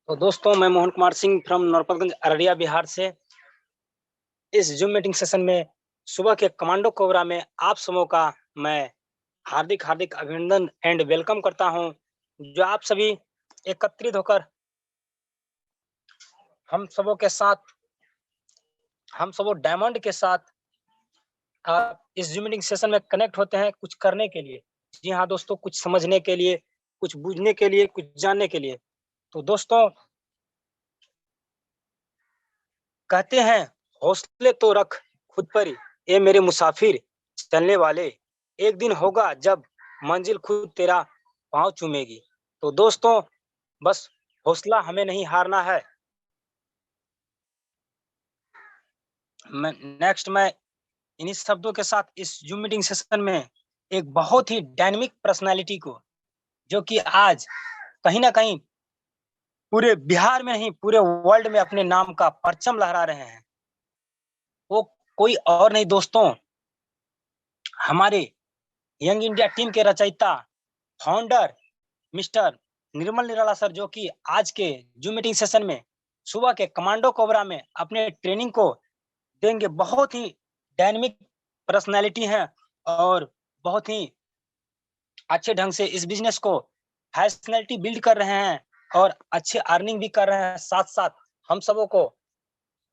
तो दोस्तों, मैं मोहन कुमार सिंह फ्रॉम नौरपतगंज अररिया बिहार से इस जूम मीटिंग सेशन में सुबह के कमांडो कोबरा में आप सबों का मैं हार्दिक हार्दिक अभिनंदन एंड वेलकम करता हूं। जो आप सभी एकत्रित होकर हम सबों के साथ हम सबों डायमंड के साथ इस जूम मीटिंग सेशन में कनेक्ट होते हैं कुछ करने के लिए। जी हाँ दोस्तों, कुछ समझने के लिए, कुछ बूझने के लिए, कुछ जानने के लिए। तो दोस्तों, कहते हैं हौसले तो रख खुद पर ही, ए मेरे मुसाफिर चलने वाले, एक दिन होगा जब मंजिल खुद तेरा पांव चूमेगी। तो दोस्तों, बस हौसला हमें नहीं हारना है। मैं इन्हीं शब्दों के साथ इस जूम मीटिंग सेशन में एक बहुत ही डायनामिक पर्सनालिटी को, जो कि आज कहीं ना कहीं पूरे बिहार में नहीं पूरे वर्ल्ड में अपने नाम का परचम लहरा रहे हैं, वो कोई और नहीं दोस्तों, हमारे यंग इंडिया टीम के रचयिता, फाउंडर मिस्टर निर्मल निराला सर, जो कि आज के जूम मीटिंग सेशन में सुबह के कमांडो कोबरा में अपने ट्रेनिंग को देंगे। बहुत ही डायनेमिक पर्सनालिटी है और बहुत ही अच्छे ढंग से इस बिजनेस को फैशनलिटी बिल्ड कर रहे हैं और अच्छे अर्निंग भी कर रहे हैं। साथ साथ हम सबों को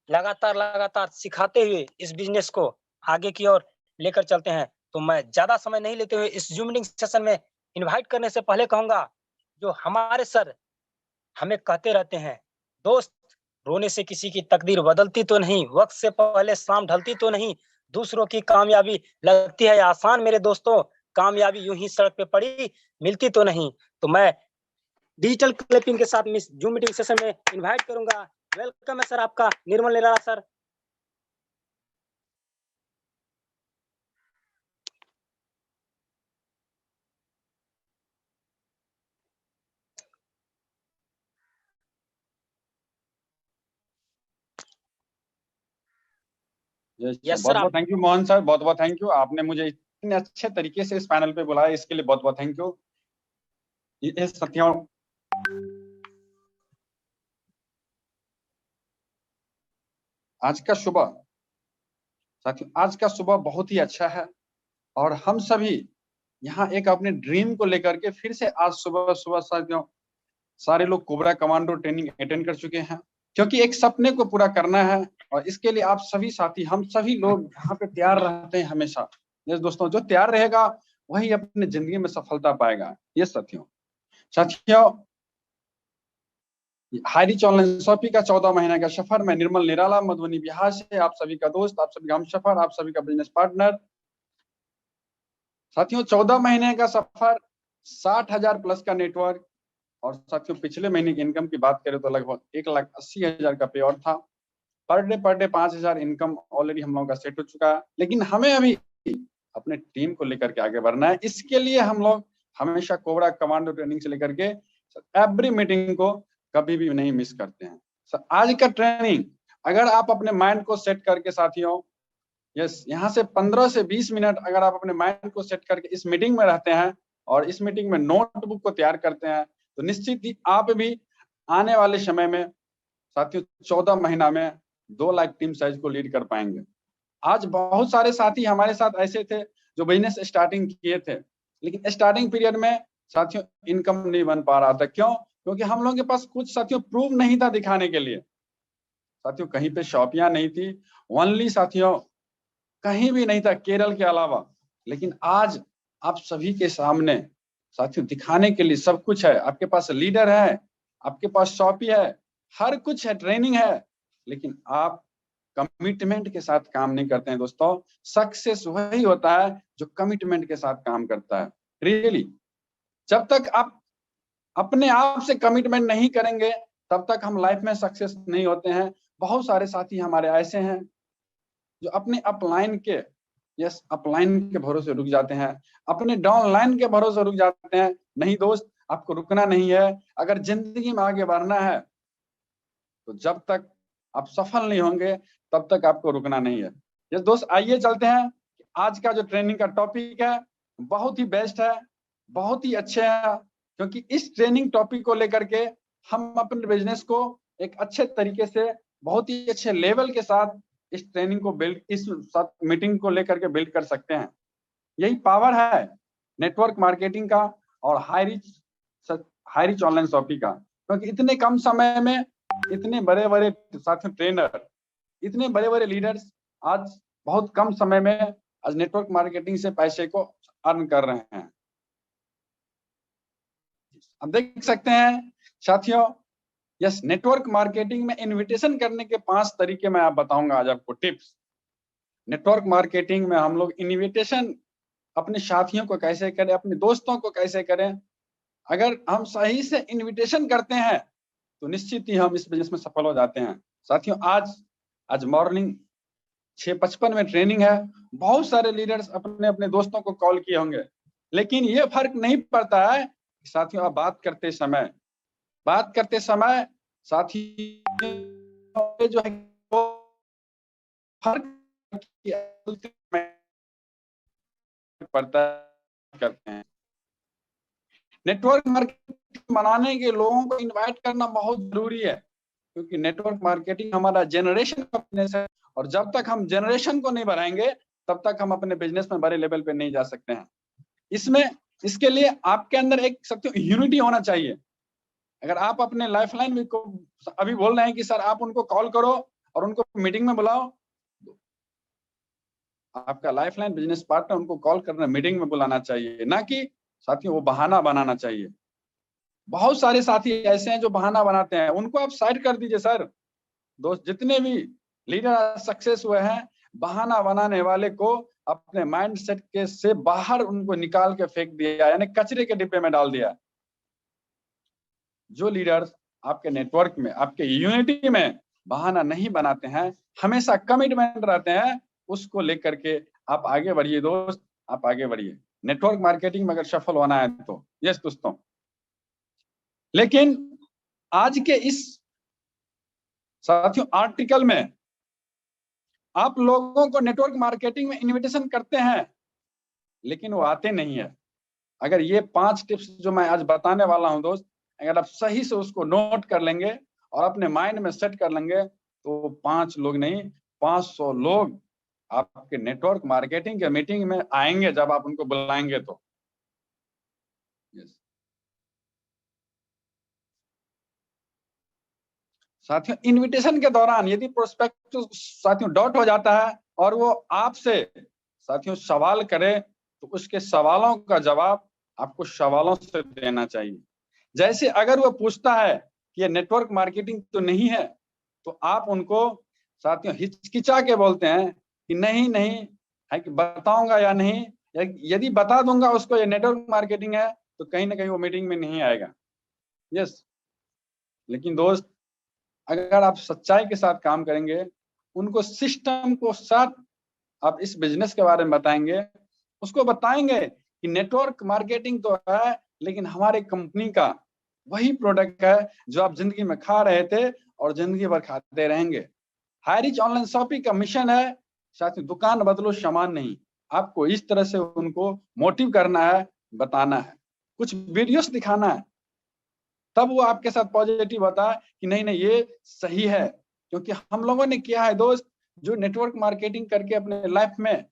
लगातार लगातार सिखाते हुए इस बिजनेस को आगे की ओर लेकर चलते हैं। तो मैं ज्यादा समय नहीं लेते हुए इस जूम मीटिंग सेशन में इनवाइट करने से पहले कहूंगा, जो हमारे सर हमें कहते रहते हैं, दोस्त रोने से किसी की तकदीर बदलती तो नहीं, वक्त से पहले शाम ढलती तो नहीं, दूसरों की कामयाबी लगती है आसान मेरे दोस्तों, कामयाबी यूं ही सड़क पे पड़ी मिलती तो नहीं। तो मैं डिजिटल क्लिपिंग के साथ मिस जूम मीटिंग सेशन में इनवाइट करूंगा। वेलकम है सर आपका, निर्मल निराला सर। बहुत यस सर, बहुत थैंक यू मोहन सर, बहुत बहुत थैंक यू। आपने मुझे इतने अच्छे तरीके से इस पैनल पे बुलाया, इसके लिए बहुत बहुत थैंक यू। ये साथियों, आज का सुबह बहुत ही अच्छा है और हम सभी यहाँ एक अपने ड्रीम को लेकर के फिर से आज सुबह सुबह साथियों सारे लोग कोबरा कमांडो ट्रेनिंग अटेंड कर चुके हैं, क्योंकि एक सपने को पूरा करना है और इसके लिए आप सभी साथी, हम सभी लोग यहाँ पे तैयार रहते हैं हमेशा। ये दोस्तों, जो तैयार रहेगा वही अपने जिंदगी में सफलता पाएगा। ये साथियों हाई रिच ऑनलाइन शॉपिंग का 14 महीने का सफर, मैं निर्मल निराला मधुबनी बिहार से आप सभी का दोस्त, आप सभी का हमसफर, आप सभी का बिजनेस पार्टनर। साथियों 14 महीने का सफर, 60,000 प्लस का नेटवर्क और साथियों पिछले महीने की इनकम की बात करें तो लगभग 1,80,000 का पे आउट था। पर डे 5,000 इनकम ऑलरेडी हम लोगों का सेट हो चुका है, लेकिन हमें अभी अपने टीम को लेकर के आगे बढ़ना है। इसके लिए हम लोग हमेशा कोबरा कमांडो ट्रेनिंग से लेकर के एवरी मीटिंग को कभी भी नहीं मिस करते हैं। आज का ट्रेनिंग अगर आप अपने माइंड को सेट करके साथियों, यस, यहाँ से 15 से 20 मिनट अगर आप अपने माइंड को सेट करके इस मीटिंग में रहते हैं और इस मीटिंग में नोटबुक को तैयार करते हैं, तो निश्चित ही आप भी आने वाले समय में साथियों 14 महीना में 2 लाख टीम साइज को लीड कर पाएंगे। आज बहुत सारे साथी हमारे साथ ऐसे थे जो बिजनेस स्टार्टिंग किए थे, लेकिन स्टार्टिंग पीरियड में साथियों इनकम नहीं बन पा रहा था। क्यों? क्योंकि हम लोगों के पास कुछ साथियों प्रूफ नहीं था दिखाने के लिए। साथियों कहीं पे शॉपियां नहीं थी, ओनली साथियों कहीं भी नहीं था केरल के अलावा। लेकिन आज आप सभी के सामने साथियों दिखाने के लिए सब कुछ है। आपके पास लीडर है, आपके पास शॉपी है, हर कुछ है, ट्रेनिंग है, लेकिन आप कमिटमेंट के साथ काम नहीं करते हैं। दोस्तों सक्सेस वही होता है जो कमिटमेंट के साथ काम करता है। रियली जब तक आप अपने आप से कमिटमेंट नहीं करेंगे तब तक हम लाइफ में सक्सेस नहीं होते हैं। बहुत सारे साथी हमारे ऐसे हैं जो अपने अपलाइन के अपलाइन के भरोसे रुक जाते हैं, अपने डाउनलाइन के भरोसे रुक जाते हैं। नहीं दोस्त, आपको रुकना नहीं है। अगर जिंदगी में आगे बढ़ना है तो जब तक आप सफल नहीं होंगे तब तक आपको रुकना नहीं है। ये दोस्त आइए चलते हैं। आज का जो ट्रेनिंग का टॉपिक है बहुत ही बेस्ट है, बहुत ही अच्छे है, क्योंकि इस ट्रेनिंग टॉपिक को लेकर के हम अपने बिजनेस को एक अच्छे तरीके से, बहुत ही अच्छे लेवल के साथ इस ट्रेनिंग को इस मीटिंग को लेकर के बिल्ड कर सकते हैं। यही पावर है नेटवर्क मार्केटिंग का और हाई रिच ऑनलाइन शॉपिंग का। क्योंकि इतने कम समय में इतने बड़े बड़े साथी ट्रेनर, इतने बड़े बड़े लीडर्स आज बहुत कम समय में आज नेटवर्क मार्केटिंग से पैसे को अर्न कर रहे हैं। अब देख सकते हैं साथियों, यस, नेटवर्क मार्केटिंग में इनविटेशन करने के 5 तरीके मैं आप बताऊंगा आज आपको, टिप्स। नेटवर्क मार्केटिंग में हम लोग इनविटेशन अपने साथियों को कैसे करें, अपने दोस्तों को कैसे करें। अगर हम सही से इनविटेशन करते हैं तो निश्चित ही हम इस बिजनेस में सफल हो जाते हैं। साथियों, आज मॉर्निंग 6:55 में ट्रेनिंग है। बहुत सारे लीडर्स अपने अपने दोस्तों को कॉल किए होंगे, लेकिन ये फर्क नहीं पड़ता है साथियों, आप बात करते समय साथियों जो है फर्क पड़ता करते हैं। नेटवर्क मार्केटिंग बनाने के लोगों को इनवाइट करना बहुत जरूरी है, क्योंकि नेटवर्क मार्केटिंग हमारा जनरेशन का बिजनेस है, और जब तक हम जनरेशन को नहीं बढ़ाएंगे तब तक हम अपने बिजनेस में बड़े लेवल पे नहीं जा सकते हैं। इसके लिए आपके अंदर एक यूनिटी होना चाहिए। अगर आप अपने लाइफलाइन को अभी बोल रहे हैं कि सर आप उनको कॉल करो और उनको मीटिंग में बुलाओ, आपका लाइफलाइन बिजनेस पार्टनर उनको कॉल करना, मीटिंग में बुलाना चाहिए, ना कि साथियों वो बहाना बनाना चाहिए। बहुत सारे साथी ऐसे हैं जो बहाना बनाते हैं, उनको आप साइड कर दीजिए। सर दोस्त, जितने भी लीडर सक्सेस हुए हैं, बहाना बनाने वाले को अपने माइंडसेट के से बाहर उनको निकाल के फेंक दिया, यानी कचरे के डिब्बे में डाल दिया। जो लीडर्स आपके नेटवर्क में, आपके यूनिटी में बहाना नहीं बनाते हैं, हमेशा कमिटमेंट रहते हैं, उसको लेकर के आप आगे बढ़िए दोस्त, आप आगे बढ़िए। नेटवर्क मार्केटिंग में अगर सफल होना है तो यस दोस्तों। लेकिन आज के इस साथियों आर्टिकल में आप लोगों को नेटवर्क मार्केटिंग में इनविटेशन करते हैं, लेकिन वो आते नहीं है। अगर ये 5 टिप्स जो मैं आज बताने वाला हूं दोस्त, अगर आप सही से उसको नोट कर लेंगे और अपने माइंड में सेट कर लेंगे, तो 5 लोग नहीं 500 लोग आपके नेटवर्क मार्केटिंग के मीटिंग में आएंगे जब आप उनको बुलाएंगे तो। साथियों, इनविटेशन के दौरान यदि प्रोस्पेक्ट साथियों डॉट हो जाता है और वो आपसे साथियों सवाल करे, तो उसके सवालों का जवाब आपको सवालों से देना चाहिए। जैसे अगर वो पूछता है कि ये नेटवर्क मार्केटिंग तो नहीं है, तो आप उनको साथियों हिचकिचा के बोलते हैं कि नहीं है कि बताऊंगा या नहीं, यदि बता दूंगा उसको ये नेटवर्क मार्केटिंग है तो कहीं ना कहीं वो मीटिंग में नहीं आएगा। यस, लेकिन दोस्त अगर आप सच्चाई के साथ काम करेंगे, उनको सिस्टम को साथ आप इस बिजनेस के बारे में बताएंगे, उसको बताएंगे कि नेटवर्क मार्केटिंग तो है, लेकिन हमारे कंपनी का वही प्रोडक्ट है जो आप जिंदगी में खा रहे थे और जिंदगी भर खाते रहेंगे। हाई रिच ऑनलाइन शॉपिंग का मिशन है साथियों, दुकान बदलो सामान नहीं। आपको इस तरह से उनको मोटिव करना है, बताना है, कुछ वीडियोस दिखाना है, तब वो आपके साथ पॉजिटिव होता है कि नहीं ये सही है। क्योंकि हम लोगों ने किया है दोस्त, जो नेटवर्क मार्केटिंग करके अपने लाइफ में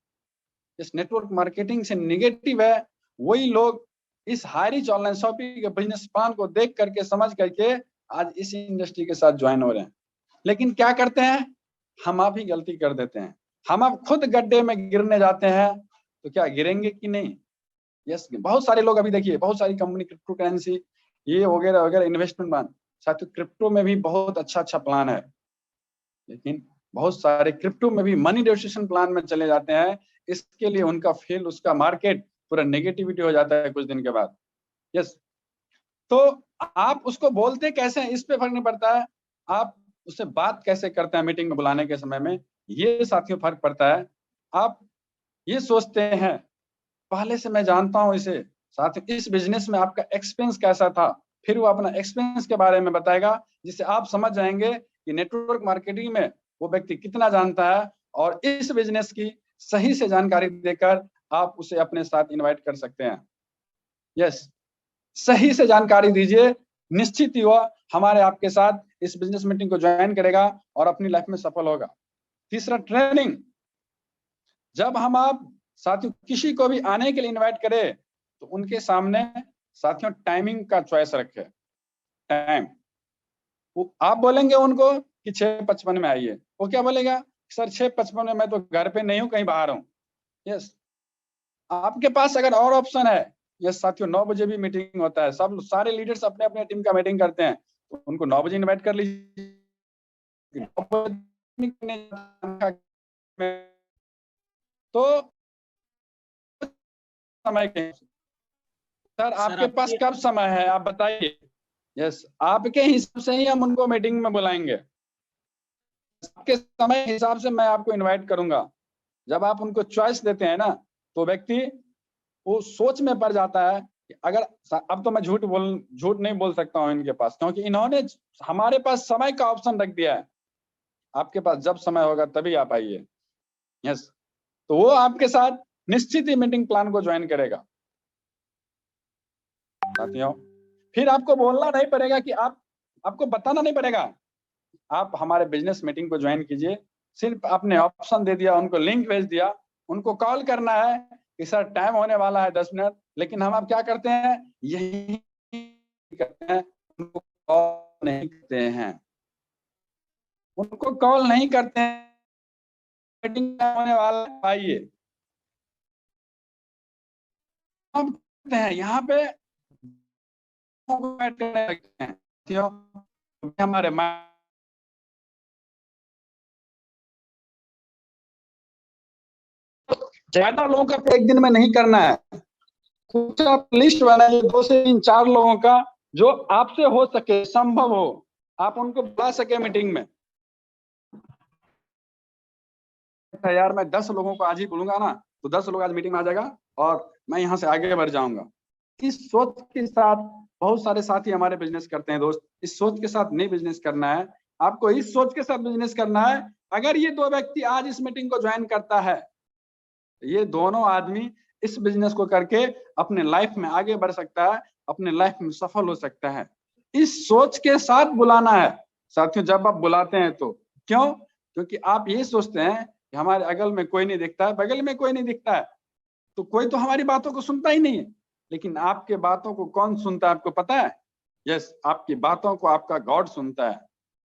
इस नेटवर्क मार्केटिंग से निगेटिव है, वही लोग इस हाई रिच ऑनलाइन शॉपिंग के बिजनेस प्लान को देख करके, समझ करके आज इस इंडस्ट्री के साथ ज्वाइन हो रहे हैं। लेकिन क्या करते हैं, हम आप ही गलती कर देते हैं। हम आप खुद गड्ढे में गिरने जाते हैं तो क्या गिरेंगे कि नहीं? यस, बहुत सारे लोग अभी देखिए, बहुत सारी कंपनी क्रिप्टो करेंसी ये वगैरह वगैरह इन्वेस्टमेंट प्लान, साथियों क्रिप्टो में भी बहुत अच्छा प्लान है, लेकिन बहुत सारे क्रिप्टो में भी मनी डिस्ट्रीब्यूशन प्लान में चले जाते हैं। इसके लिए उनका फेल, उसका मार्केट पूरा नेगेटिविटी हो जाता है कुछ दिन के बाद। यस, तो आप उसको बोलते कैसे हैं इस पे फर्क नहीं पड़ता है, आप उससे बात कैसे करते हैं मीटिंग में बुलाने के समय में, ये साथियों फर्क पड़ता है। आप ये सोचते हैं पहले से मैं जानता हूं इसे, साथियों इस बिजनेस में आपका एक्सपीरियंस कैसा था, फिर वो अपना एक्सपीरियंस के बारे में बताएगा, जिससे आप समझ जाएंगे कि नेटवर्क मार्केटिंग में वो व्यक्ति कितना जानता है, और इस बिजनेस की सही से जानकारी देकर आप उसे अपने साथ इनवाइट कर सकते हैं। यस, सही से जानकारी दीजिए, निश्चित ही हमारे आपके साथ इस बिजनेस मीटिंग को ज्वाइन करेगा और अपनी लाइफ में सफल होगा। तीसरा, ट्रेनिंग। जब हम आप साथियों किसी को भी आने के लिए इनवाइट करें तो उनके सामने साथियों टाइमिंग का चॉइस रखें। टाइम, आप बोलेंगे उनको कि 6:55 में आइए, वो क्या बोलेगा, सर 6:55 में मैं तो घर पे नहीं हूँ, कहीं बाहर हूँ। यस, आपके पास अगर और ऑप्शन है, यस साथियों 9 बजे भी मीटिंग होता है, सब सारे लीडर्स अपने अपने टीम का मीटिंग करते हैं, तो उनको 9 बजे इनवाइट कर लीजिए। तो समय के सर आपके पास कब समय है आप बताइए। यस, आपके हिसाब से ही हम उनको मीटिंग में बुलाएंगे, आपके समय के हिसाब से मैं आपको इनवाइट करूंगा। जब आप उनको चॉइस देते हैं ना, तो व्यक्ति वो सोच में पड़ जाता है कि अगर, अब तो मैं झूठ नहीं बोल सकता हूँ इनके पास, क्योंकि इन्होंने हमारे पास समय का ऑप्शन रख दिया है, आपके पास जब समय होगा तभी आप आइए। यस, तो वो आपके साथ निश्चित ही मीटिंग प्लान को ज्वाइन करेगा। साथियों फिर आपको बोलना नहीं पड़ेगा कि आपको बताना नहीं पड़ेगा, आप हमारे बिजनेस मीटिंग को ज्वाइन कीजिए। सिर्फ आपने ऑप्शन दे दिया, उनको लिंक भेज दिया, उनको कॉल करना है कि सर टाइम होने वाला है 10 मिनट, लेकिन हम आप क्या करते हैं, यही करते हैं, उनको कॉल नहीं करते हैं, उनको कॉल नहीं करते हैं, मीटिंग होने वाला है आइए। हम करते हैं यहाँ पे करने लगते हैं हमारे ज्यादा लोगों का एक दिन में नहीं करना है, कुछ आप लिस्ट बनाइए 2 से 3 4 लोगों का, जो आपसे हो सके, संभव हो, आप उनको बुला सके मीटिंग में। यार मैं 10 लोगों को आज ही बोलूंगा ना, तो 10 लोग आज मीटिंग में आ जाएगा और मैं यहाँ से आगे बढ़ जाऊंगा। इस सोच के साथ बहुत सारे साथी हमारे बिजनेस करते हैं दोस्त, इस सोच के साथ नहीं बिजनेस करना है, आपको इस सोच के साथ बिजनेस करना है। अगर ये 2 व्यक्ति आज इस मीटिंग को ज्वाइन करता है, ये दोनों आदमी इस बिजनेस को करके अपने लाइफ में आगे बढ़ सकता है, अपने लाइफ में सफल हो सकता है। इस सोच के साथ बुलाना है साथियों। जब आप बुलाते हैं तो क्यों, क्योंकि आप ये सोचते हैं कि हमारे अगल में कोई नहीं दिखता है, बगल में कोई नहीं दिखता है, तो कोई तो हमारी बातों को सुनता ही नहीं है। लेकिन आपके बातों को कौन सुनता है आपको पता है? यस, आपकी बातों को आपका गॉड सुनता है।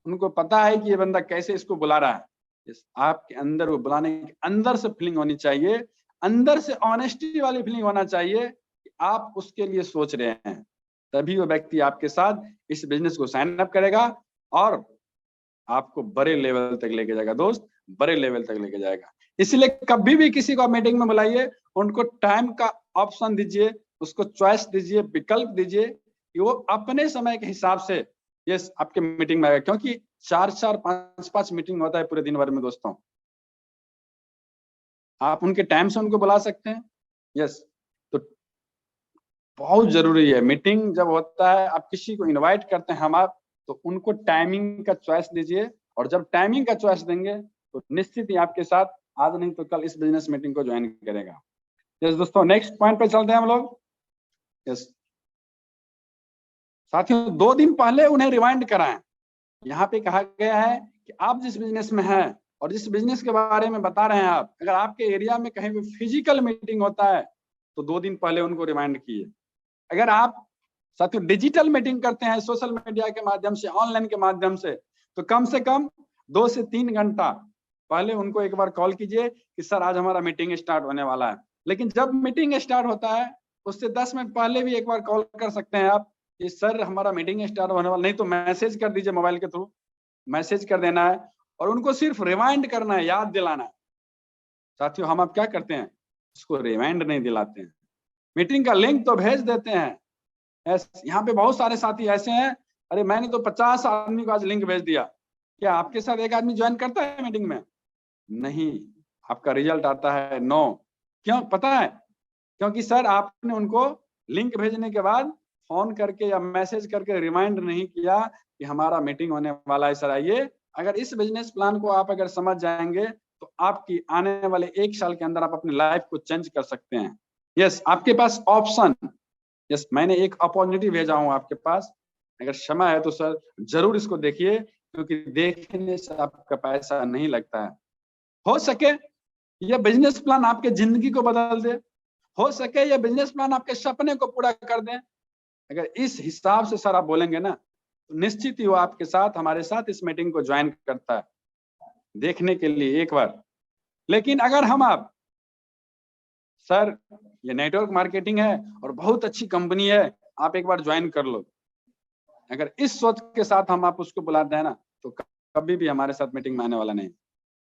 उनको पता है कि ये बंदा कैसे इसको बुला रहा है। यस, आपके अंदर वो बुलाने के अंदर से फीलिंग होनी चाहिए, अंदर से ऑनेस्टी वाली फीलिंग होना चाहिए कि आप उसके लिए सोच रहे हैं, तभी वो व्यक्ति आपके साथ इस बिजनेस को साइन अप करेगा और आपको बड़े लेवल तक लेके जाएगा दोस्त, बड़े लेवल तक लेके जाएगा। इसलिए कभी भी किसी को मीटिंग में बुलाइए, उनको टाइम का ऑप्शन दीजिए, उसको चॉइस दीजिए, विकल्प दीजिए कि वो अपने समय के हिसाब से यस आपके मीटिंग में आएगा, क्योंकि 4-4 5-5 मीटिंग होता है पूरे दिन भर में दोस्तों। आप उनके टाइम से उनको बुला सकते हैं। यस, तो बहुत जरूरी है मीटिंग जब होता है, आप किसी को इनवाइट करते हैं हम आप, तो उनको टाइमिंग का चॉइस दीजिए, और जब टाइमिंग का चॉइस देंगे तो निश्चित ही आपके साथ आज नहीं तो कल इस बिजनेस मीटिंग को ज्वाइन करेगा। यस दोस्तों, नेक्स्ट पॉइंट पे चलते हैं हम लोग। यस साथियों, 2 दिन पहले उन्हें रिमाइंड कराएं। यहाँ पे कहा गया है कि आप जिस बिजनेस में हैं और जिस बिजनेस के बारे में बता रहे हैं आप, अगर आपके एरिया में कहीं भी फिजिकल मीटिंग होता है तो 2 दिन पहले उनको रिमाइंड कीजिए। अगर आप साथियों डिजिटल मीटिंग करते हैं सोशल मीडिया के माध्यम से, ऑनलाइन के माध्यम से, तो कम से कम 2 से 3 घंटा पहले उनको एक बार कॉल कीजिए कि सर आज हमारा मीटिंग स्टार्ट होने वाला है। लेकिन जब मीटिंग स्टार्ट होता है उससे 10 मिनट पहले भी एक बार कॉल कर सकते हैं आप कि सर हमारा मीटिंग स्टार्ट होने वाला, नहीं तो मैसेज कर दीजिए, मोबाइल के थ्रू मैसेज कर देना है और उनको सिर्फ रिमाइंड करना है, याद दिलाना है। साथियों हम आप क्या करते हैं, उसको रिमाइंड नहीं दिलाते हैं, मीटिंग का लिंक तो भेज देते हैं। यहाँ पे बहुत सारे साथी ऐसे हैं, अरे मैंने तो 50 आदमी को आज लिंक भेज दिया, क्या आपके साथ एक आदमी ज्वाइन करता है मीटिंग में? नहीं, आपका रिजल्ट आता है 9। क्यों पता है? क्योंकि सर आपने उनको लिंक भेजने के बाद फोन करके या मैसेज करके रिमाइंड नहीं किया कि हमारा मीटिंग होने वाला है, सर आइए। अगर इस बिजनेस प्लान को आप अगर समझ जाएंगे तो आपकी आने वाले 1 साल के अंदर आप अपनी लाइफ को चेंज कर सकते हैं। यस, आपके पास ऑप्शन, यस मैंने एक अपॉर्चुनिटी भेजा हूँ आपके पास, अगर समय है तो सर जरूर इसको देखिए, क्योंकि देखने से आपका पैसा नहीं लगता है। हो सके यह बिजनेस प्लान आपके जिंदगी को बदल दे, हो सके यह बिजनेस प्लान आपके सपने को पूरा कर दे। अगर इस हिसाब से सर आप बोलेंगे ना, तो निश्चित ही वो आपके साथ, हमारे साथ इस मीटिंग को ज्वाइन करता है देखने के लिए एक बार। लेकिन अगर हम आप सर ये नेटवर्क मार्केटिंग है और बहुत अच्छी कंपनी है, आप एक बार ज्वाइन कर लो, अगर इस सोच के साथ हम आप उसको बुलाते हैं ना, तो कभी भी हमारे साथ मीटिंग में आने वाला नहीं।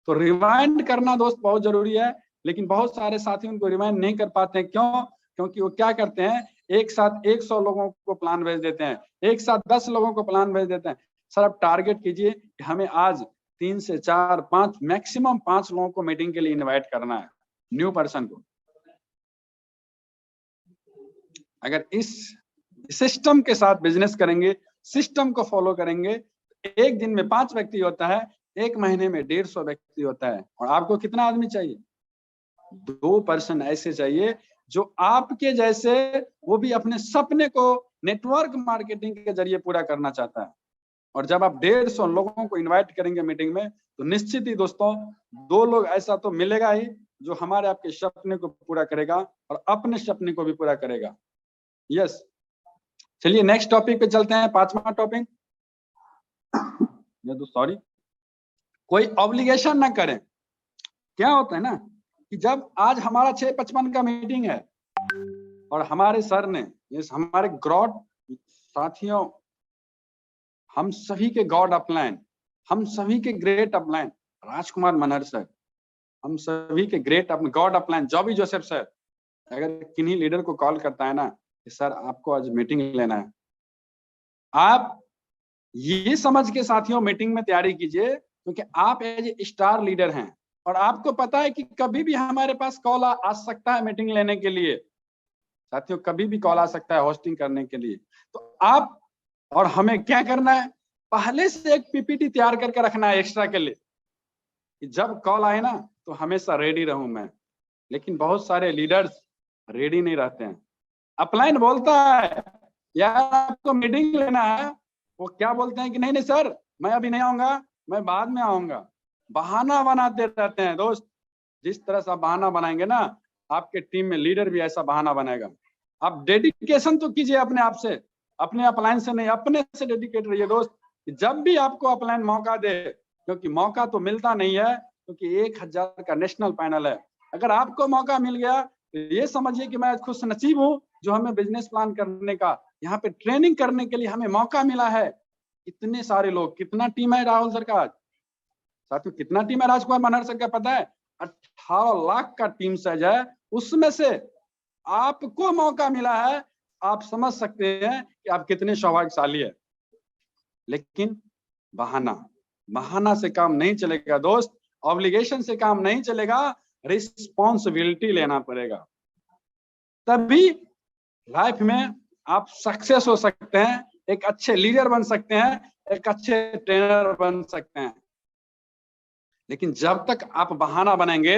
तो रिमाइंड करना दोस्त बहुत जरूरी है, लेकिन बहुत सारे साथी उनको रिमाइंड नहीं कर पाते हैं। क्यों? क्योंकि वो क्या करते हैं, एक साथ 100 लोगों को प्लान भेज देते हैं, एक साथ 10 लोगों को प्लान भेज देते हैं। सर आप टारगेट कीजिए कि हमें आज 3 से 4, 5 मैक्सिमम 5 लोगों को मीटिंग के लिए इन्वाइट करना है, न्यू पर्सन को। अगर इस सिस्टम के साथ बिजनेस करेंगे, सिस्टम को फॉलो करेंगे, एक दिन में 5 व्यक्ति होता है, एक महीने में 150 व्यक्ति होता है। और आपको कितना आदमी चाहिए? 2 पर्सन ऐसे चाहिए जो आपके जैसे, वो भी अपने सपने को नेटवर्क मार्केटिंग के जरिए पूरा करना चाहता है। और जब आप 150 लोगों को इनवाइट करेंगे मीटिंग में, तो निश्चित ही दोस्तों 2 लोग ऐसा तो मिलेगा ही जो हमारे आपके सपने को पूरा करेगा और अपने सपने को भी पूरा करेगा। यस, चलिए नेक्स्ट टॉपिक पे चलते हैं। 5वां टॉपिक, ये तो सॉरी, कोई ऑब्लिगेशन ना करें। क्या होता है ना कि जब आज हमारा 6:55 का मीटिंग है और हमारे सर ने, हमारे गॉड साथियों, हम सभी के गॉड अपलाइन, हम सभी के ग्रेट अपलाइन राजकुमार मनहर सर, हम सभी के great God upline जॉबी Joseph sir, अगर किन्हीं लीडर को कॉल करता है ना कि सर आपको आज मीटिंग लेना है, आप ये समझ के साथियों मीटिंग में तैयारी कीजिए, क्योंकि आप एज ए स्टार लीडर हैं और आपको पता है कि कभी भी हमारे पास कॉल आ सकता है मीटिंग लेने के लिए। साथियों कभी भी कॉल आ सकता है होस्टिंग करने के लिए। तो आप और हमें क्या करना है, पहले से एक पीपीटी तैयार करके रखना है एक्स्ट्रा के लिए, कि जब कॉल आए ना तो हमेशा रेडी रहूं मैं। लेकिन बहुत सारे लीडर्स रेडी नहीं रहते हैं। अपलाइन बोलता है यार आपको मीटिंग लेना है, वो क्या बोलते हैं कि नहीं नहीं सर मैं अभी नहीं आऊंगा, मैं बाद में आऊंगा। बहाना बनाते रहते हैं दोस्त। जिस तरह से आप बहाना बनाएंगे ना, आपके टीम में लीडर भी ऐसा बहाना बनाएगा। आप डेडिकेशन तो कीजिए अपने आप से, अपने अपलाइन से नहीं, अपने से डेडिकेट रहिए दोस्त। जब भी आपको अपलाइन मौका दे, क्योंकि मौका तो मिलता नहीं है, क्योंकि 1000 का नेशनल पैनल है। अगर आपको मौका मिल गया तो ये समझिए कि मैं खुश नसीब हूँ जो हमें बिजनेस प्लान करने का, यहाँ पे ट्रेनिंग करने के लिए हमें मौका मिला है। इतने सारे लोग, कितना टीम है राहुल सर का आज? साथियों कितना टीम है राजकुमार मनहर सर का पता है? 18 लाख का टीम साइज है, उसमें से आपको मौका मिला है। आप समझ सकते हैं कि आप कितने सौभाग्यशाली है। लेकिन बहाना से काम नहीं चलेगा दोस्त, ऑब्लिगेशन से काम नहीं चलेगा, रिस्पॉन्सिबिलिटी लेना पड़ेगा। तभी लाइफ में आप सक्सेस हो सकते हैं, एक अच्छे लीडर बन सकते हैं, एक अच्छे ट्रेनर बन सकते हैं। लेकिन जब तक आप बहाना बनेंगे,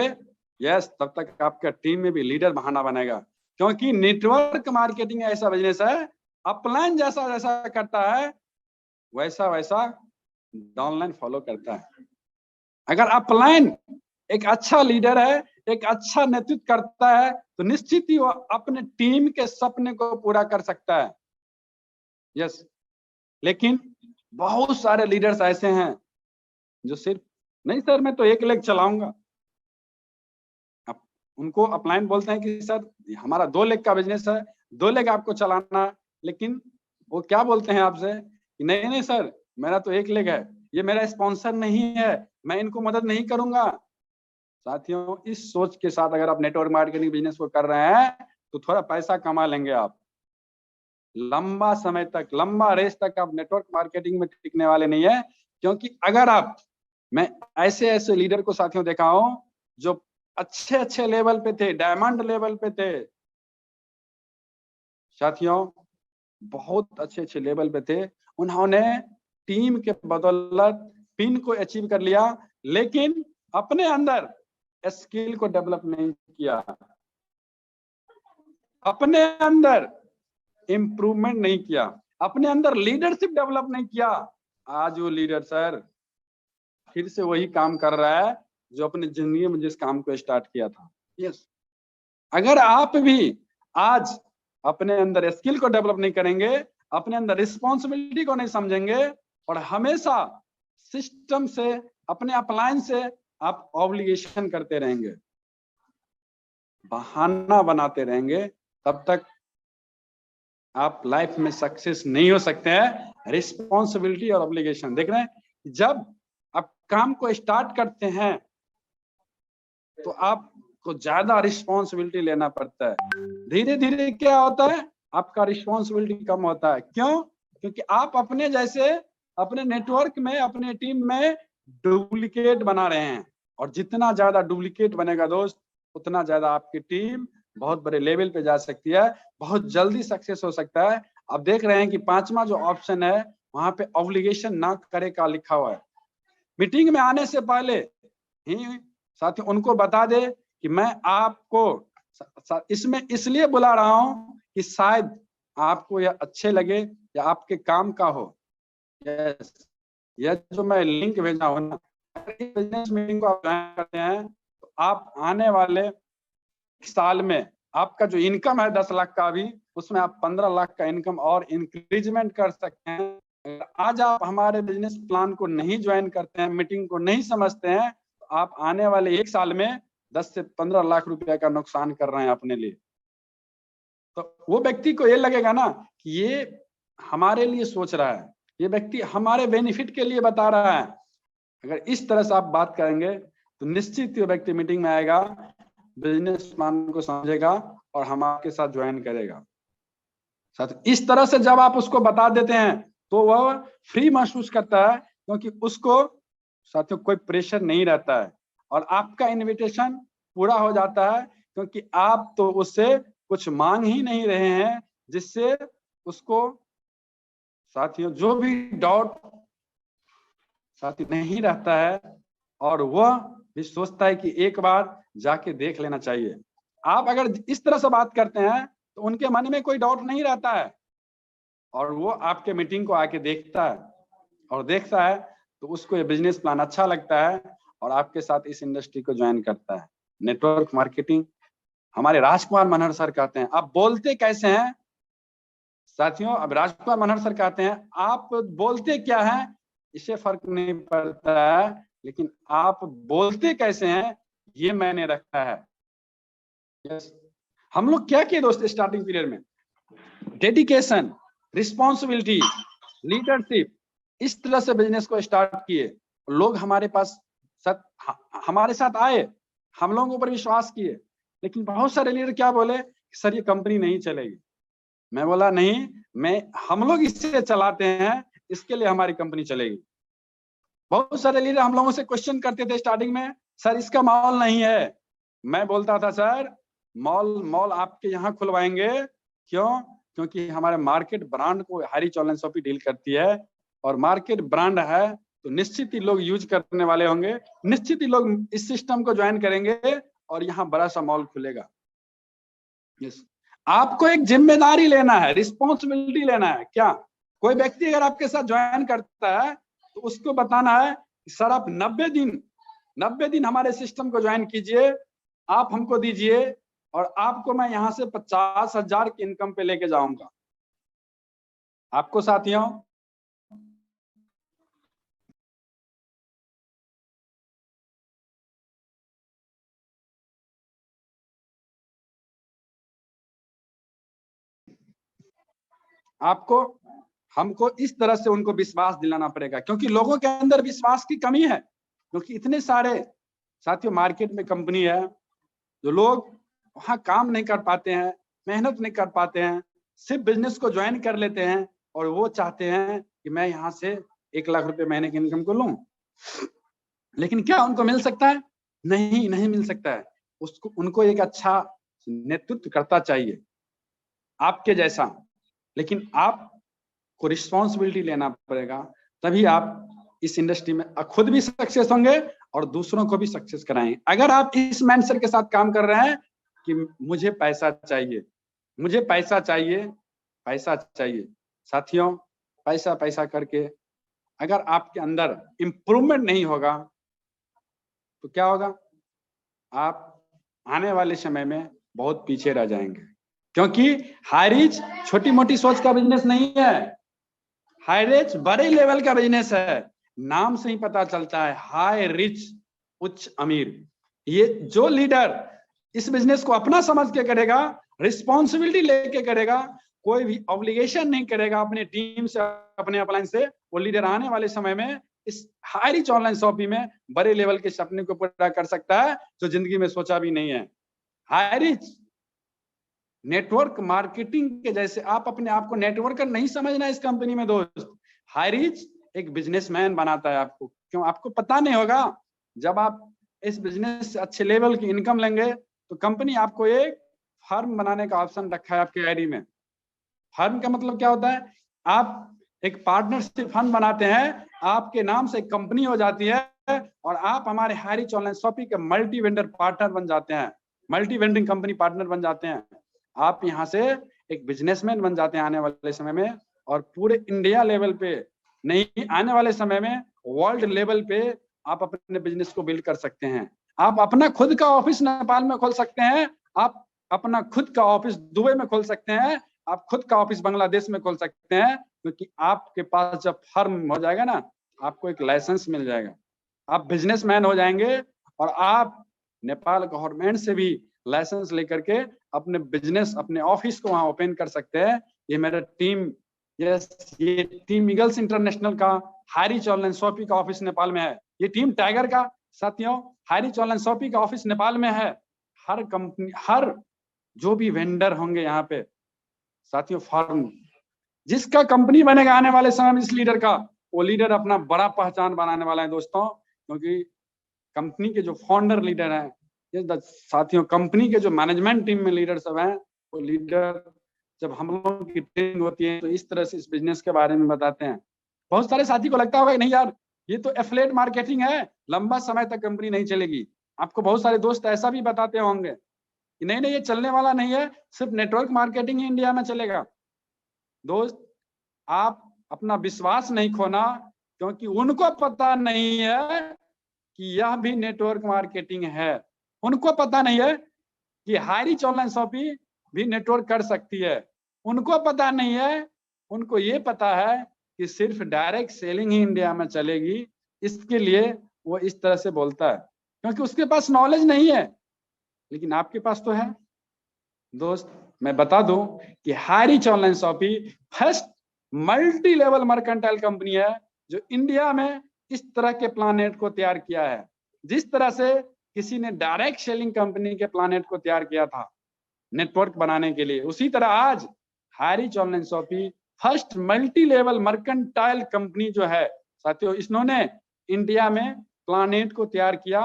यस, तब तक आपका टीम में भी लीडर बहाना बनेगा। क्योंकि नेटवर्क मार्केटिंग ऐसा बिजनेस है, अपलाइन जैसा जैसा करता है वैसा वैसा डाउनलाइन फॉलो करता है। अगर अपलाइन एक अच्छा लीडर है, एक अच्छा नेतृत्व करता है, तो निश्चित ही वो अपने टीम के सपने को पूरा कर सकता है। यस, लेकिन बहुत सारे लीडर्स ऐसे हैं जो सिर्फ नहीं सर मैं तो 1 लेग चलाऊंगा। उनको अपलाइन बोलते हैं कि सर हमारा 2 लेग का बिजनेस है, 2 लेग आपको चलाना है। लेकिन वो क्या बोलते हैं आपसे कि नहीं नहीं सर मेरा तो 1 लेग है, ये मेरा स्पॉन्सर नहीं है, मैं इनको मदद नहीं करूंगा। साथियों इस सोच के साथ अगर आप नेटवर्क मार्केटिंग बिजनेस को कर रहे हैं तो थोड़ा पैसा कमा लेंगे आप। लंबा समय तक, लंबा रेस तक आप नेटवर्क मार्केटिंग में टिकने वाले नहीं है। क्योंकि अगर आप, मैं ऐसे ऐसे लीडर को साथियों देखा हूं जो अच्छे लेवल पे थे, डायमंड लेवल पे थे साथियों, बहुत अच्छे लेवल पे थे। उन्होंने टीम के बदौलत पिन को अचीव कर लिया, लेकिन अपने अंदर स्किल को डेवलप नहीं किया, अपने अंदर इंप्रूवमेंट नहीं किया, अपने अंदर लीडरशिप डेवलप नहीं किया, आज वो लीडर सर फिर से वही काम कर रहा है जो अपने जिंदगी में जिस काम को स्टार्ट किया था। यस, अगर आप भी आज अपने अंदर स्किल को डेवलप नहीं करेंगे, अपने अंदर रिस्पॉन्सिबिलिटी को नहीं समझेंगे और हमेशा सिस्टम से, अपने अपलाइन से आप ऑब्लिगेशन करते रहेंगे, बहाना बनाते रहेंगे, तब तक आप लाइफ में सक्सेस नहीं हो सकते हैं। रिस्पॉन्सिबिलिटी और ऑब्लिगेशन देख रहे हैं, जब आप काम को स्टार्ट करते हैं तो आपको ज्यादा रिस्पॉन्सिबिलिटी लेना पड़ता है। धीरे धीरे क्या होता है, आपका रिस्पॉन्सिबिलिटी कम होता है। क्यों? क्योंकि आप अपने जैसे अपने नेटवर्क में, अपने टीम में डुप्लीकेट बना रहे हैं, और जितना ज्यादा डुप्लीकेट बनेगा दोस्त, उतना ज्यादा आपकी टीम बहुत बड़े लेवल पे जा सकती है, बहुत जल्दी सक्सेस हो सकता है। आप देख रहे हैं कि 5वां जो ऑप्शन है वहां पे ऑब्लिगेशन ना करे का लिखा हुआ है। मीटिंग में आने से पहले ही साथी उनको बता दे कि मैं आपको इसमें इसलिए बुला रहा हूं कि शायद आपको यह अच्छे लगे या आपके काम का हो। यस, यह जो मैं लिंक भेजा हूं ना, बिजनेस मीटिंग को आप ज्वाइन करते हैं तो आप आने वाले साल में आपका जो इनकम है 10 लाख का, अभी उसमें आप 15 लाख का इनकम और इंक्रीजमेंट कर सकते हैं। आज आप हमारे बिजनेस प्लान को नहीं ज्वाइन करते हैं, मीटिंग को नहीं समझते हैं, तो आप आने वाले 1 साल में 10 से 15 लाख रुपए का नुकसान कर रहे हैं अपने लिए। तो वो व्यक्ति को ये लगेगा ना कि ये हमारे लिए सोच रहा है, ये व्यक्ति हमारे बेनिफिट के लिए बता रहा है। अगर इस तरह से आप बात करेंगे तो निश्चित ही व्यक्ति मीटिंग में आएगा, बिजनेस प्लान को समझेगा और हम आपके साथ ज्वाइन करेगा। साथ इस तरह से जब आप उसको बता देते हैं तो वह फ्री महसूस करता है, क्योंकि उसको साथियों कोई प्रेशर नहीं रहता है और आपका इनविटेशन पूरा हो जाता है, क्योंकि आप तो उससे कुछ मांग ही नहीं रहे हैं, जिससे उसको साथियों जो भी डाउट साथी नहीं रहता है और वह भी सोचता है कि एक बार जाके देख लेना चाहिए। आप अगर इस तरह से बात करते हैं तो उनके मन में कोई डाउट नहीं रहता है और वो आपके मीटिंग को आके देखता है और देखता है तो उसको ये बिजनेस प्लान अच्छा लगता है और आपके साथ इस इंडस्ट्री को ज्वाइन करता है। नेटवर्क मार्केटिंग हमारे राजकुमार मनहर सर कहते हैं, आप बोलते कैसे हैं साथियों? अब राजकुमार मनहर सर कहते हैं आप बोलते क्या हैं इससे फर्क नहीं पड़ता है, लेकिन आप बोलते कैसे हैं ये मैंने रखा है। यस, हम लोग क्या किए दोस्त स्टार्टिंग पीरियड में? डेडिकेशन, रिस्पॉन्सिबिलिटी, लीडरशिप, इस तरह से बिजनेस को स्टार्ट किए। लोग हमारे पास हमारे साथ आए, हम लोगों पर विश्वास किए, लेकिन बहुत सारे लीडर क्या बोले, सर ये कंपनी नहीं चलेगी। मैं बोला नहीं, हम लोग इससे चलाते हैं, इसके लिए हमारी कंपनी चलेगी। बहुत सारे लीडर हम लोगों से क्वेश्चन करते थे स्टार्टिंग में, सर इसका मॉल नहीं है। मैं बोलता था सर मॉल आपके यहाँ खुलवाएंगे। क्यों? क्योंकि हमारे मार्केट ब्रांड को हरी चॉलेंज शॉपी डील करती है और मार्केट ब्रांड है तो निश्चित ही लोग यूज करने वाले होंगे, निश्चित ही लोग इस सिस्टम को ज्वाइन करेंगे और यहाँ बड़ा सा मॉल खुलेगा। यस, आपको एक जिम्मेदारी लेना है, रिस्पॉन्सिबिलिटी लेना है। क्या कोई व्यक्ति अगर आपके साथ ज्वाइन करता है तो उसको बताना है कि सर आप 90 दिन हमारे सिस्टम को ज्वाइन कीजिए, आप हमको दीजिए और आपको मैं यहाँ से 50,000 की इनकम पे लेके जाऊंगा। आपको साथियों आपको हमको इस तरह से उनको विश्वास दिलाना पड़ेगा, क्योंकि लोगों के अंदर विश्वास की कमी है। क्योंकि इतने सारे साथियों मार्केट में कंपनी है जो लोग वहां काम नहीं कर पाते हैं, मेहनत नहीं कर पाते हैं, सिर्फ बिजनेस को ज्वाइन कर लेते हैं और वो चाहते हैं कि मैं यहाँ से 1 लाख रुपए महीने की इनकम को लूं। लेकिन क्या उनको मिल सकता है? नहीं मिल सकता है। उनको एक अच्छा नेतृत्व करता चाहिए आपके जैसा, लेकिन आपको रिस्पॉन्सिबिलिटी लेना पड़ेगा, तभी आप इस इंडस्ट्री में खुद भी सक्सेस होंगे और दूसरों को भी सक्सेस कराएंगे। अगर आप इस माइंडसेट के साथ काम कर रहे हैं कि मुझे पैसा चाहिए, मुझे पैसा चाहिए, पैसा चाहिए, साथियों, पैसा पैसा करके अगर आपके अंदर इंप्रूवमेंट नहीं होगा तो क्या होगा? आप आने वाले समय में बहुत पीछे रह जाएंगे, क्योंकि हाई रिच छोटी मोटी सोच का बिजनेस नहीं है, हाई रिच बड़े लेवल का बिजनेस है। नाम से ही पता चलता है, हाई रिच, उच्च अमीर। ये जो लीडर इस बिजनेस को अपना समझ के करेगा, रिस्पॉन्सिबिलिटी लेके करेगा, कोई भी ऑब्लिगेशन नहीं करेगा अपने टीम से, अपने अपलाइन से, वो लीडर आने वाले समय में इस हाई रिच ऑनलाइन शॉपिंग में बड़े लेवल के सपने को पूरा कर सकता है जो जिंदगी में सोचा भी नहीं है। हाई रिच नेटवर्क मार्केटिंग के जैसे आप अपने आप को नेटवर्कर नहीं समझना इस कंपनी में दोस्त। हाई रिच एक बिजनेसमैन बनाता है आपको। क्यों? आपको पता नहीं होगा, जब आप इस बिजनेस से अच्छे लेवल की इनकम लेंगे तो कंपनी आपको एक फर्म बनाने का ऑप्शन रखा है आपके आईडी में। फर्म का मतलब क्या होता है? आप एक पार्टनरशिप फंड बनाते हैं, आपके नाम से एक कंपनी हो जाती है और आप हमारे हाई रिच ऑनलाइन शॉपिंग के मल्टी वेंडर पार्टनर बन जाते हैं, मल्टी वेंडिंग कंपनी पार्टनर बन जाते हैं। आप यहाँ से एक बिजनेसमैन बन जाते हैं आने वाले समय में, और पूरे इंडिया लेवल पे नहीं, आने वाले समय में वर्ल्ड लेवल पे आप अपने बिजनेस को बिल्ड कर सकते हैं। आप अपना खुद का ऑफिस नेपाल में खोल सकते हैं, आप अपना खुद का ऑफिस दुबई में खोल सकते हैं, आप खुद का ऑफिस बांग्लादेश में खोल सकते हैं, क्योंकि आपके पास जब फर्म हो जाएगा ना, आपको एक लाइसेंस मिल जाएगा, आप बिजनेसमैन हो जाएंगे और आप नेपाल गवर्नमेंट से भी लाइसेंस लेकर के अपने बिजनेस, अपने ऑफिस को वहां ओपन कर सकते हैं। ये मेरा टीम, ये टीम ईगल्स इंटरनेशनल का हाई रिच ऑनलाइन शॉपिंग का ऑफिस नेपाल में है। ये टीम टाइगर का साथियों हाई रिच ऑनलाइन शॉपिंग का ऑफिस नेपाल में है। हर कंपनी, हर जो भी वेंडर होंगे यहाँ पे साथियों, फर्म जिसका कंपनी बनेगा आने वाले समय में इस लीडर का, वो लीडर अपना बड़ा पहचान बनाने वाला है दोस्तों। क्योंकि कंपनी के जो फाउंडर लीडर हैं, ये साथियों कंपनी के जो मैनेजमेंट टीम में लीडर सब हैं, वो लीडर जब हम लोगों की ट्रेनिंग होती है तो इस तरह से इस बिजनेस के बारे में बताते हैं। बहुत सारे साथी को लगता होगा नहीं यार ये तो एफिलिएट मार्केटिंग है, लंबा समय तक कंपनी नहीं चलेगी। आपको बहुत सारे दोस्त ऐसा भी बताते होंगे कि नहीं नहीं ये चलने वाला नहीं है, सिर्फ नेटवर्क मार्केटिंग ही इंडिया में चलेगा। दोस्त, आप अपना विश्वास नहीं खोना, क्योंकि उनको पता नहीं है कि यह भी नेटवर्क मार्केटिंग है। उनको पता नहीं है कि हाई रिच ऑनलाइन शॉपिंग भी नेटवर्क कर सकती है। उनको पता नहीं है, उनको ये पता है कि सिर्फ डायरेक्ट सेलिंग ही इंडिया में चलेगी, इसके लिए वो इस तरह से बोलता है, क्योंकि उसके पास नॉलेज नहीं है। लेकिन आपके पास तो है दोस्त। मैं बता दूं कि high rich online shopping first multi level mercantile company है जो इंडिया में इस तरह के प्लानेट को तैयार किया है। जिस तरह से किसी ने डायरेक्ट सेलिंग कंपनी के प्लानेट को तैयार किया था नेटवर्क बनाने के लिए, उसी तरह आज high rich online shopping first multi level mercantile company जो है साथियों, इन्होंने इंडिया में प्लानेट को तैयार किया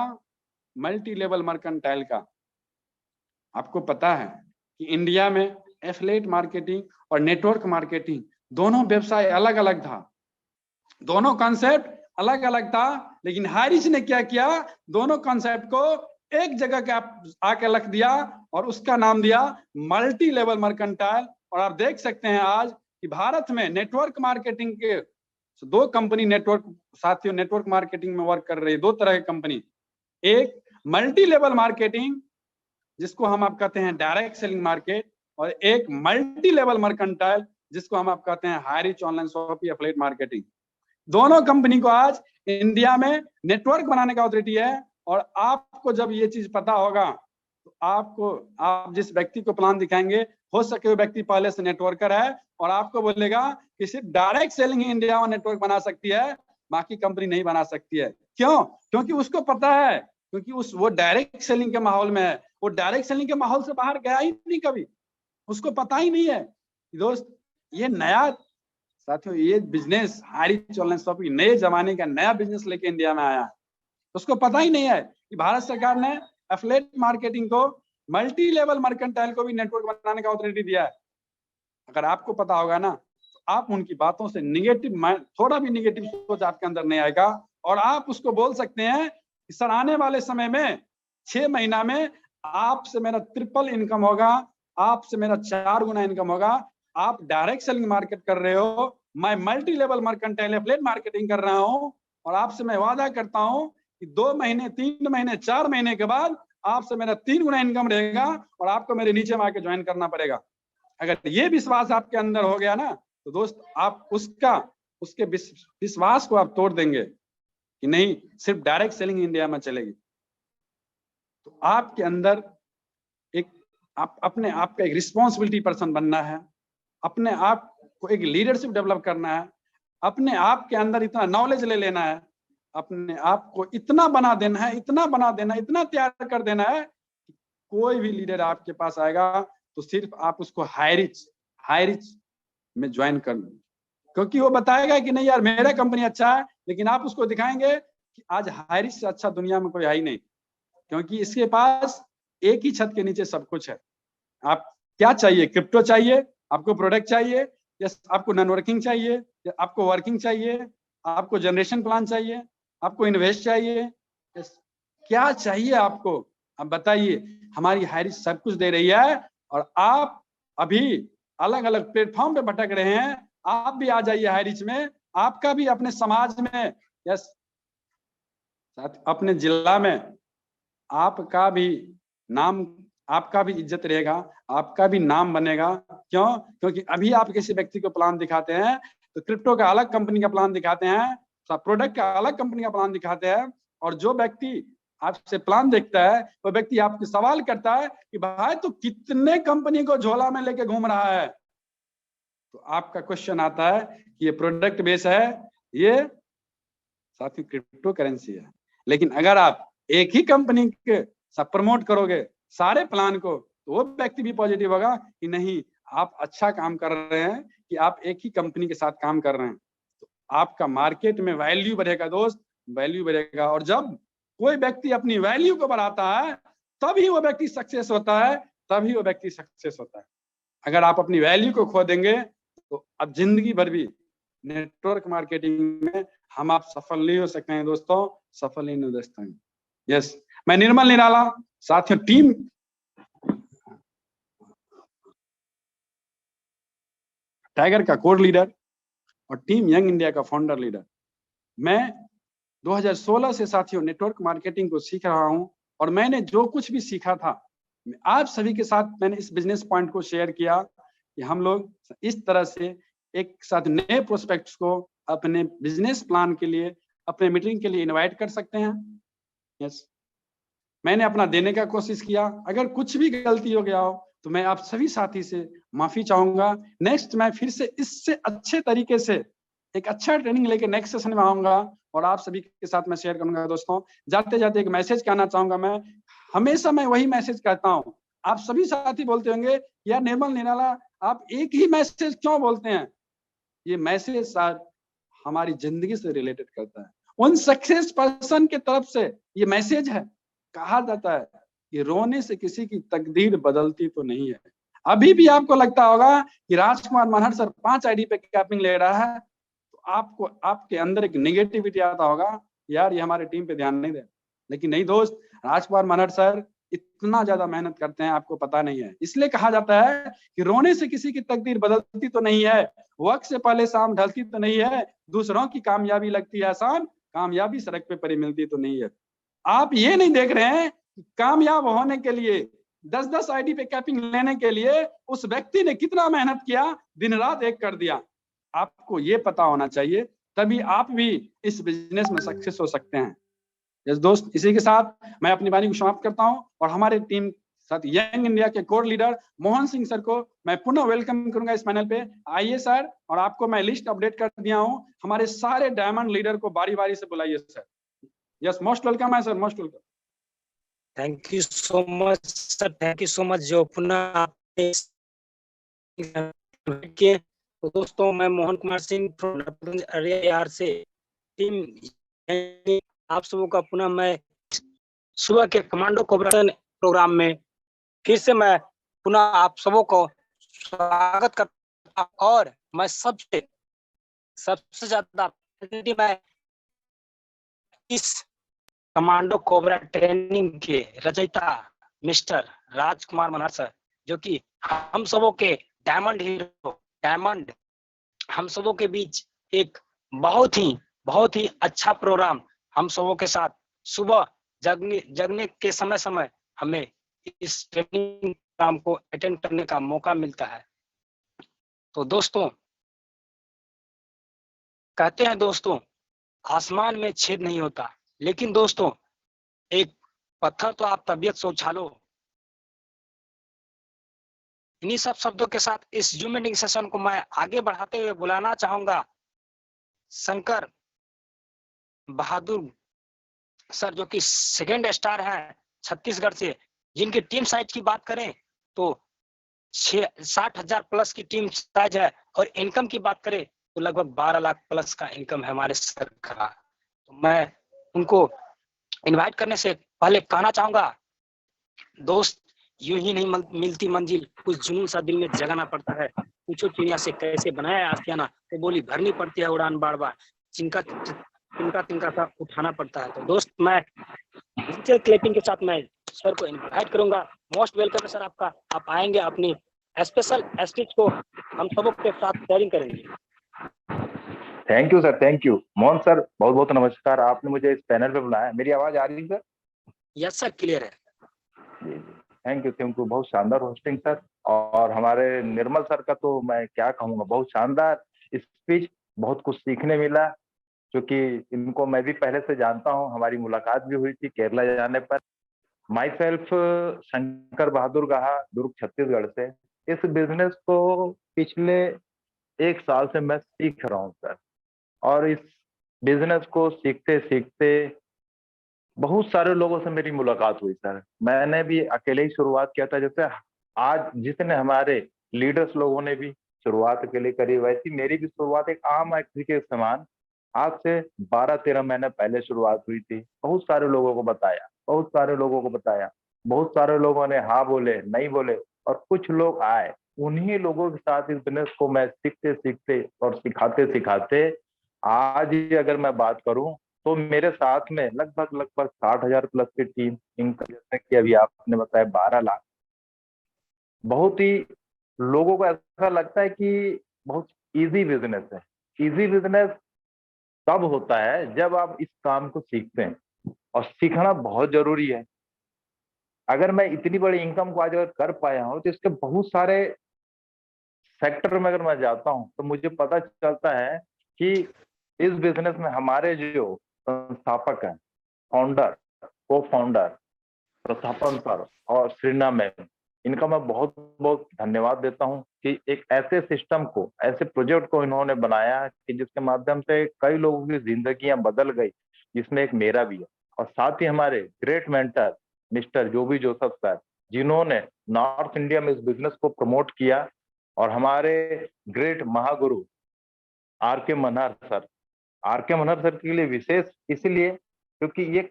मल्टी लेवल मर्केंटाइल का। आपको पता है कि इंडिया में एफिलिएट मार्केटिंग और नेटवर्क मार्केटिंग दोनों व्यवसाय अलग अलग था, दोनों कॉन्सेप्ट अलग अलग था, लेकिन हाई रिच ने क्या किया, दोनों कॉन्सेप्ट को एक जगह के आके रख दिया और उसका नाम दिया मल्टी लेवल मर्केंटाइल। और आप देख सकते हैं आज कि भारत में नेटवर्क मार्केटिंग के दो कंपनी नेटवर्क साथियों नेटवर्क मार्केटिंग में वर्क कर रही है। दो तरह की कंपनी, एक मल्टी लेवल मार्केटिंग जिसको हम आप कहते हैं डायरेक्ट सेलिंग मार्केट, और एक मल्टी लेवल मर्केंटाइल जिसको हम आप कहते हैं high rich online shopping affiliate marketing. दोनों कंपनी को आज इंडिया में नेटवर्क बनाने का अथॉरिटी है। और आपको जब ये चीज पता होगा तो आपको, आप जिस व्यक्ति को प्लान दिखाएंगे, हो सके वो व्यक्ति पहले से नेटवर्कर है और आपको बोलेगा कि सिर्फ डायरेक्ट सेलिंग ही इंडिया में नेटवर्क बना सकती है, बाकी कंपनी नहीं बना सकती है। क्यों? क्योंकि उसको पता है, क्योंकि वो डायरेक्ट सेलिंग के माहौल में है, वो डायरेक्ट सेलिंग के माहौल से बाहर गया ही नहीं कभी, उसको पता ही नहीं है। दोस्त, ये नया साथियों, ये business high rich online shopping नए जमाने का नया बिजनेस लेके इंडिया में आया है, उसको पता ही नहीं है कि भारत सरकार ने एफिलिएट मार्केटिंग को मल्टी लेवल मर्केंटाइल को भी नेटवर्क बनाने का अथॉरिटी दिया है। अगर आपको पता होगा ना तो आप उनकी बातों से निगेटिव, थोड़ा भी निगेटिव सोच आपके अंदर नहीं आएगा और आप उसको बोल सकते हैं कि सर आने वाले समय में 6 महीना में आपसे मेरा ट्रिपल इनकम होगा, आपसे मेरा 4 गुना इनकम होगा, आप डायरेक्ट सेलिंग मार्केट कर रहे हो, मैं multi level mercantile affiliate marketing कर रहा हूं, और आपसे मैं वादा करता हूं कि 2 महीने 3 महीने 4 महीने के बाद आपसे मेरा 3 गुना इनकम रहेगा और आपको मेरे नीचे में आके ज्वाइन करना पड़ेगा। अगर ये विश्वास आपके अंदर हो गया ना, तो दोस्त आप उसके विश्वास को आप तोड़ देंगे कि नहीं सिर्फ डायरेक्ट सेलिंग इंडिया में चलेगी। तो आपके अंदर अपने आप का एक रिस्पॉन्सिबिलिटी पर्सन बनना है, अपने आप को एक लीडरशिप डेवलप करना है, अपने आप के अंदर इतना नॉलेज ले लेना है, अपने आप को इतना बना देना है, इतना तैयार कर देना है कि कोई भी लीडर आपके पास आएगा तो सिर्फ आप उसको हाई रिच में ज्वाइन कर लो, क्योंकि वो बताएगा कि नहीं यार मेरा कंपनी अच्छा है, लेकिन आप उसको दिखाएंगे कि आज हाई रिच से अच्छा दुनिया में कोई है ही नहीं, क्योंकि इसके पास एक ही छत के नीचे सब कुछ है। आप क्या चाहिए? क्रिप्टो चाहिए, आपको प्रोडक्ट चाहिए, या आपको नॉन वर्किंग चाहिए, या आपको वर्किंग चाहिए, आपको जनरेशन प्लान चाहिए, आपको इन्वेस्ट चाहिए, क्या चाहिए आपको? अब बताइए। हमारी हायरिच सब कुछ दे रही है, और आप अभी अलग अलग प्लेटफॉर्म पे भटक रहे हैं। आप भी आ जाइए हायरिच में, आपका भी अपने समाज में, यस अपने जिला में आपका भी नाम, आपका भी इज्जत रहेगा, आपका भी नाम बनेगा। क्यों? क्योंकि अभी आप किसी व्यक्ति को प्लान दिखाते हैं तो क्रिप्टो का अलग कंपनी का प्लान दिखाते हैं, प्रोडक्ट का अलग कंपनी का प्लान दिखाते हैं, और जो व्यक्ति आपसे प्लान देखता है वो व्यक्ति आपसे सवाल करता है कि भाई तू कितने कंपनी को झोला में लेके घूम रहा है? तो आपका क्वेश्चन आता है कि ये प्रोडक्ट बेस है, ये साथ ही क्रिप्टो करेंसी है, लेकिन अगर आप एक ही कंपनी के सब प्रमोट करोगे सारे प्लान को, तो वो व्यक्ति भी पॉजिटिव होगा कि नहीं आप अच्छा काम कर रहे हैं, कि आप एक ही कंपनी के साथ काम कर रहे हैं। तो आपका मार्केट में वैल्यू बढ़ेगा दोस्त, वैल्यू बढ़ेगा। और जब कोई व्यक्ति अपनी वैल्यू को बढ़ाता है तभी वो व्यक्ति सक्सेस होता है, तभी वो व्यक्ति सक्सेस होता है। अगर आप अपनी वैल्यू को खो देंगे तो अब जिंदगी भर भी नेटवर्क मार्केटिंग में हम आप सफल नहीं हो सकते हैं दोस्तों, सफल नहीं हो सकते हैं। यस, मैं निर्मल निराला, साथियों टीम टाइगर का कोर लीडर और टीम यंग इंडिया का फाउंडर लीडर। मैं 2016 से साथियों नेटवर्क मार्केटिंग को सीख रहा हूं, और मैंने जो कुछ भी सीखा था आप सभी के साथ मैंने इस बिजनेस पॉइंट को शेयर किया कि हम लोग इस तरह से एक साथ नए प्रोस्पेक्ट्स को अपने बिजनेस प्लान के लिए, अपने मीटिंग के लिए इनवाइट कर सकते हैं। यस, मैंने अपना देने का कोशिश किया। अगर कुछ भी गलती हो गया हो तो मैं आप सभी साथी से माफी चाहूंगा। नेक्स्ट मैं फिर से इससे अच्छे तरीके से एक अच्छा ट्रेनिंग लेके नेक्स्ट सेशन में आऊंगा और आप सभी के साथ मैं शेयर करूंगा। दोस्तों जाते जाते एक मैसेज कहना चाहूंगा, मैं हमेशा मैं वही मैसेज कहता हूँ। आप सभी साथी बोलते होंगे यार निर्मल निराला आप एक ही मैसेज क्यों बोलते हैं? ये मैसेज सर हमारी जिंदगी से रिलेटेड करता है, उन सक्सेस पर्सन के तरफ से ये मैसेज है। कहा जाता है कि रोने से किसी की तकदीर बदलती तो नहीं है। अभी भी आपको लगता होगा कि राजकुमार मनहर सर 5 आईडी पे कैपिंग ले रहा है, तो आपको आपके अंदर एक नेगेटिविटी आता होगा, यार ये हमारे टीम पे ध्यान नहीं दे। लेकिन नहीं दोस्त, राजकुमार मनहर सर इतना ज्यादा मेहनत करते हैं आपको पता नहीं है। इसलिए कहा जाता है कि रोने से किसी की तकदीर बदलती तो नहीं है, वक्त से पहले शाम ढलती तो नहीं है, दूसरों की कामयाबी लगती है आसान, कामयाबी सड़क पे पड़ी मिलती तो नहीं है। आप ये नहीं देख रहे हैं कि कामयाब होने के लिए 10-10 आईडी पे कैपिंग लेने के लिए उस व्यक्ति ने कितना मेहनत किया, दिन रात एक कर दिया। आपको ये पता होना चाहिए, तभी आप भी इस बिजनेस में सक्सेस हो सकते हैं। यस दोस्त, इसी के साथ मैं अपनी वाणी को समाप्त करता हूं और हमारे टीम साथ यंग इंडिया के core leader Mohan Singh sir को मैं पुनः वेलकम करूंगा इस पैनल पे। आइए सर, और आपको मैं लिस्ट अपडेट कर दिया हूं, हमारे सारे डायमंड लीडर को बारी बारी से बुलाइए सर। यस, मोस्ट वेलकम है sir, most welcome. Thank you so much sir, thank you so much जो पुनः किए। तो दोस्तों मैं मोहन कुमार सिंह अरियार से टीम आप सबों का पुनः मैं सुबह के कमांडो कोऑपरेशन प्रोग्राम में फिर से मैं पुनः आप सबों को स्वागत करता हूं। और मैं सबसे ज्यादा मैं इस कमांडो कोबरा ट्रेनिंग के रचयिता मिस्टर राजकुमार मनहर सर, जो कि हम सबों के डायमंड हीरो डायमंड हम सबों के बीच एक बहुत ही अच्छा प्रोग्राम हम सबों के साथ सुबह जगने के समय हमें इस ट्रेनिंग प्रोग्राम को अटेंड करने का मौका मिलता है। तो दोस्तों, कहते हैं दोस्तों, आसमान में छेद नहीं होता, लेकिन दोस्तों एक पत्थर तो आप तबीयत से उछालो। इन्हीं सब शब्दों के साथ इस जूम मीटिंग सेशन को मैं आगे बढ़ाते हुए बुलाना चाहूंगा शंकर बहादुर सर, जो कि सेकेंड स्टार हैं छत्तीसगढ़ से, जिनकी टीम साइज की बात करें तो 60,000 प्लस की टीम साइज है, और इनकम की बात करें तो लगभग 12 लाख प्लस का इनकम है हमारे सर का। तो मैं उनको इनवाइट करने से पहले कहना चाहूंगा, दोस्त यूं ही नहीं मिलती मंजिल, कुछ जुनून सा दिल में जगाना पड़ता है। पूछो चिड़िया से कैसे बनाया आशियाना, तो बोली भरनी पड़ती है उड़ान बार बार, तिनका सा उठाना पड़ता है। तो दोस्त, मैं डिजिटल क्लिपिंग के साथ मैं सर को इनवाइट करूंगा। मोस्ट वेलकम है सर आपका, आप आएंगे, अपनी स्पेशल स्पीच को हम सबों के साथ शेयरिंग करेंगे। Thank you sir, thank you. Mohan sir, बहुत बहुत नमस्कार। आपने मुझे इस पैनल पे बुलाया। मेरी आवाज आ रही है सर? यस सर, क्लियर है। जी, थैंक यू। बहुत शानदार होस्टिंग सर। और हमारे निर्मल सर का तो मैं क्या कहूँगा, बहुत शानदार स्पीच, बहुत कुछ सीखने मिला, क्योंकि इनको मैं भी पहले से जानता हूँ, हमारी मुलाकात भी हुई थी केरला जाने पर। माई सेल्फ शंकर बहादुर गाहा, दुर्ग छत्तीसगढ़ से। इस बिजनेस को पिछले 1 साल से मैं सीख रहा हूँ सर, और इस बिजनेस को सीखते सीखते बहुत सारे लोगों से मेरी मुलाकात हुई सर। मैंने भी अकेले ही शुरुआत किया था, जैसे आज जितने हमारे लीडर्स लोगों ने भी शुरुआत अकेले करी, वैसी मेरी भी शुरुआत एक आम व्यक्ति के समान आज से 12-13 महीने पहले शुरुआत हुई थी। बहुत सारे लोगों को बताया, बहुत सारे लोगों ने हाँ बोले, नहीं बोले, और कुछ लोग आए। उन्हीं लोगों के साथ इस बिजनेस को मैं सीखते सीखते और सिखाते सिखाते आज अगर मैं बात करूं तो मेरे साथ में लगभग 60,000 प्लस की टीम इनकम, जैसे कि अभी आपने बताया 12 लाख। बहुत ही लोगों को ऐसा लगता है कि बहुत इजी बिजनेस है। इजी बिजनेस तब होता है जब आप इस काम को सीखते हैं, और सीखना बहुत जरूरी है। अगर मैं इतनी बड़ी इनकम को आज अगर कर पाया हूं तो इसके बहुत सारे सेक्टर में अगर मैं जाता हूं तो मुझे पता चलता है कि इस बिजनेस में हमारे जो संस्थापक हैं, फाउंडर, को फाउंडर प्रस्थापन सर और श्रीना मैम, इनका मैं बहुत बहुत धन्यवाद देता हूं कि एक ऐसे सिस्टम को, ऐसे प्रोजेक्ट को इन्होंने बनाया कि जिसके माध्यम से कई लोगों की जिंदगियां बदल गई, जिसमें एक मेरा भी है। और साथ ही हमारे great mentor mister Joby Joseph sir, जिन्होंने नॉर्थ इंडिया में इस बिजनेस को प्रमोट किया, और हमारे ग्रेट महागुरु आर के मनहर सर के लिए विशेष इसलिए क्योंकि ये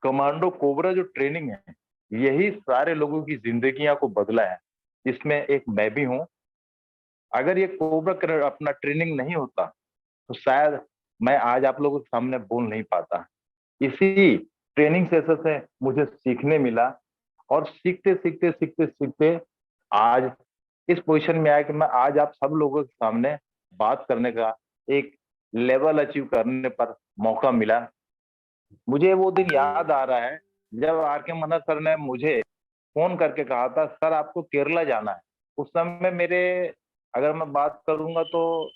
कमांडो कोबरा जो ट्रेनिंग है, यही सारे लोगों की जिंदगियां को बदला है, जिसमें एक मैं भी हूं। अगर ये कोबरा अपना ट्रेनिंग नहीं होता तो शायद मैं आज आप लोगों के सामने बोल नहीं पाता। इसी ट्रेनिंग सेशन से मुझे सीखने मिला, और सीखते सीखते सीखते सीखते आज इस पोजीशन में आया कि मैं आज आप सब लोगों के सामने बात करने का एक लेवल अचीव करने पर मौका मिला। मुझे वो दिन याद आ रहा है जब आर के मनहर सर ने मुझे फोन करके कहा था, सर आपको केरला जाना है। उस समय मेरे, अगर मैं बात करूंगा तो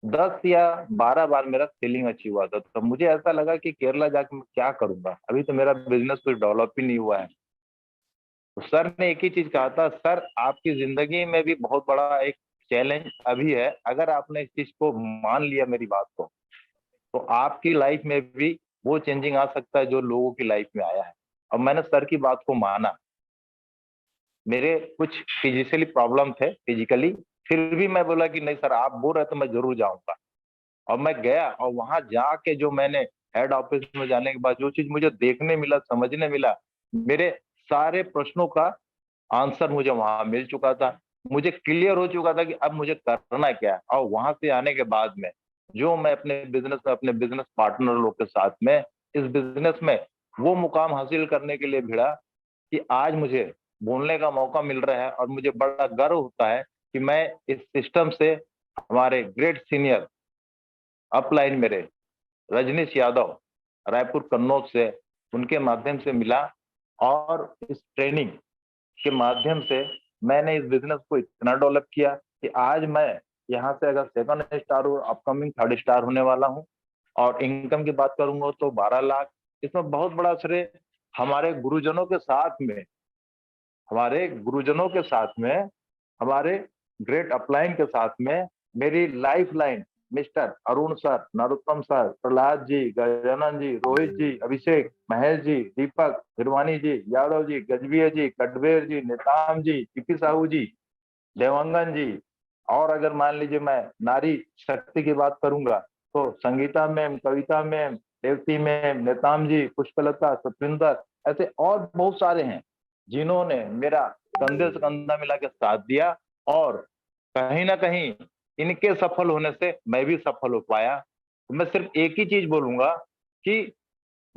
10 या 12 बार मेरा सेलिंग अचीव हुआ था। तो मुझे ऐसा लगा कि केरला जाके मैं क्या करूंगा, अभी तो मेरा बिजनेस कुछ डेवलप ही नहीं हुआ है। तो सर ने एक ही चीज कहा था, सर आपकी जिंदगी में भी बहुत बड़ा एक चैलेंज अभी है, अगर आपने इस चीज को मान लिया मेरी बात को, तो आपकी लाइफ में भी वो चेंजिंग आ सकता है जो लोगों की लाइफ में आया है। और मैंने सर की बात को माना। मेरे कुछ फिजिकली प्रॉब्लम थे, फिर भी मैं बोला कि नहीं सर, आप बोल रहे तो मैं जरूर जाऊंगा। और मैं गया, और वहां जाके जो मैंने हेड ऑफिस में जाने के बाद जो चीज मुझे देखने मिला, समझने मिला, मेरे सारे प्रश्नों का आंसर मुझे वहां मिल चुका था। मुझे क्लियर हो चुका था कि अब मुझे करना क्या है। और वहां से आने के बाद में जो मैं अपने बिजनेस में अपने बिजनेस पार्टनर लोग के साथ में इस बिजनेस में वो मुकाम हासिल करने के लिए भिड़ा कि आज मुझे बोलने का मौका मिल रहा है, और मुझे बड़ा गर्व होता है कि मैं इस सिस्टम से हमारे ग्रेट सीनियर अपलाइन मेरे रजनीश यादव रायपुर कन्नौज से, उनके माध्यम से मिला और इस ट्रेनिंग के माध्यम से मैंने इस बिजनेस को इतना डेवलप किया कि आज मैं यहाँ से अगर 2nd स्टार और अपकमिंग 3rd स्टार होने वाला हूँ। और इनकम की बात करूंगा तो 12 लाख। इसमें बहुत बड़ा श्रेय हमारे गुरुजनों के साथ में, हमारे ग्रेट अपलाइन के साथ में मेरी life line mister Arun sir, Narottam sir, Prahlad ji, Gajanan ji, Rohit ji, Abhishek, Mahesh ji, Deepak, Hirwani ji, Yadav ji, Gajbiye ji, Katber ji, Netam ji, TP Sahu ji, Dewangan ji, और अगर मान लीजिए मैं नारी शक्ति की बात करूंगा तो संगीता मैम, कविता मैम, देवती मैम, नेताम जी, पुष्पलता, सतविंदर, ऐसे और बहुत सारे हैं जिन्होंने मेरा कंधे से कंधा मिला के साथ दिया। और कहीं ना कहीं इनके सफल होने से मैं भी सफल हो पाया। तो मैं सिर्फ एक ही चीज बोलूंगा कि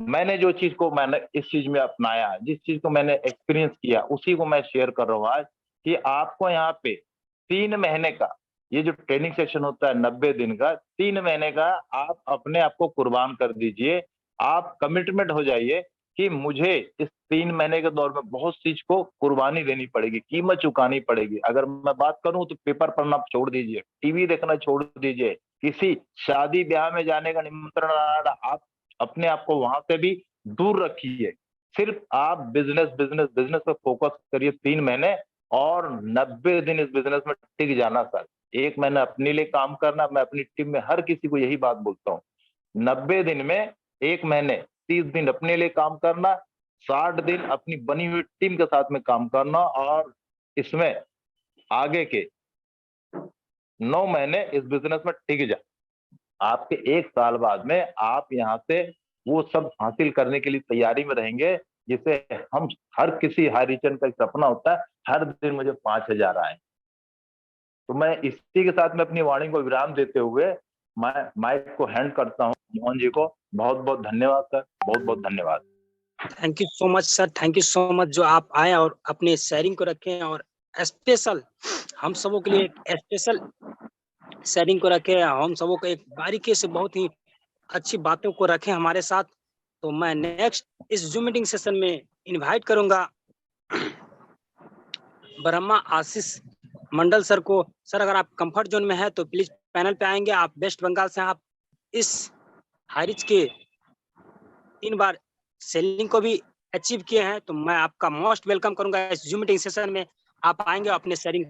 मैंने जो चीज को मैंने इस चीज में अपनाया, जिस चीज को मैंने एक्सपीरियंस किया, उसी को मैं शेयर कर रहा हूँ आज कि आपको यहाँ पे 3 महीने का ये जो ट्रेनिंग सेशन होता है 90 दिन का, 3 महीने का आप अपने आप को कुर्बान कर दीजिए। आप कमिटमेंट हो जाइए कि मुझे इस 3 महीने के दौर में बहुत चीज को कुर्बानी देनी पड़ेगी, कीमत चुकानी पड़ेगी। अगर मैं बात करूं तो पेपर पढ़ना छोड़ दीजिए, टीवी देखना छोड़ दीजिए, किसी शादी ब्याह में जाने का निमंत्रण आ रहा, आप अपने आप को वहां से भी दूर रखिए। सिर्फ आप बिजनेस बिजनेस बिजनेस पे फोकस करिए 3 महीने और 90 दिन इस बिजनेस में टिक जाना सर। 1 महीना अपने लिए काम करना। मैं अपनी टीम में हर किसी को यही बात बोलता हूँ, 90 दिन में 1 महीने 30 दिन अपने लिए काम करना, 60 दिन अपनी बनी हुई टीम के साथ में काम करना, और इसमें आगे के 9 महीने इस बिजनेस में टिक जा। आपके 1 साल बाद में आप यहाँ से वो सब हासिल करने के लिए तैयारी में रहेंगे, जिसे हम हर किसी हाई रिचन का सपना होता है, हर दिन मुझे 5,000 आए। तो मैं इसी के साथ में अपनी वाणी को विराम देते हुए मैं माइक को हैंड करता हूँ मोहन जी को। बहुत बहुत धन्यवाद सर, बहुत बहुत धन्यवाद। Thank you so much sir, thank you so much जो आप आए और अपने शेयरिंग को रखें, और स्पेशल हम सबों के लिए एक स्पेशल शेयरिंग को रखें, हम सबों को एक बारीकी से बहुत ही अच्छी बातों को रखें हमारे साथ। तो मैं नेक्स्ट इस जूम मीटिंग सेशन में इनवाइट करूंगा ब्रह्मा आशीष मंडल सर को। सर अगर आप कंफर्ट जोन में है तो प्लीज पैनल पे आएंगे। आप वेस्ट बंगाल से, आप इस हाईरिच के 3 बार सेलिंग को भी अचीव किए हैं, तो मैं आपका मोस्ट वेलकम करूंगा इस जूम मीटिंग सेशन में। आप आएंगे अपने शेयरिंग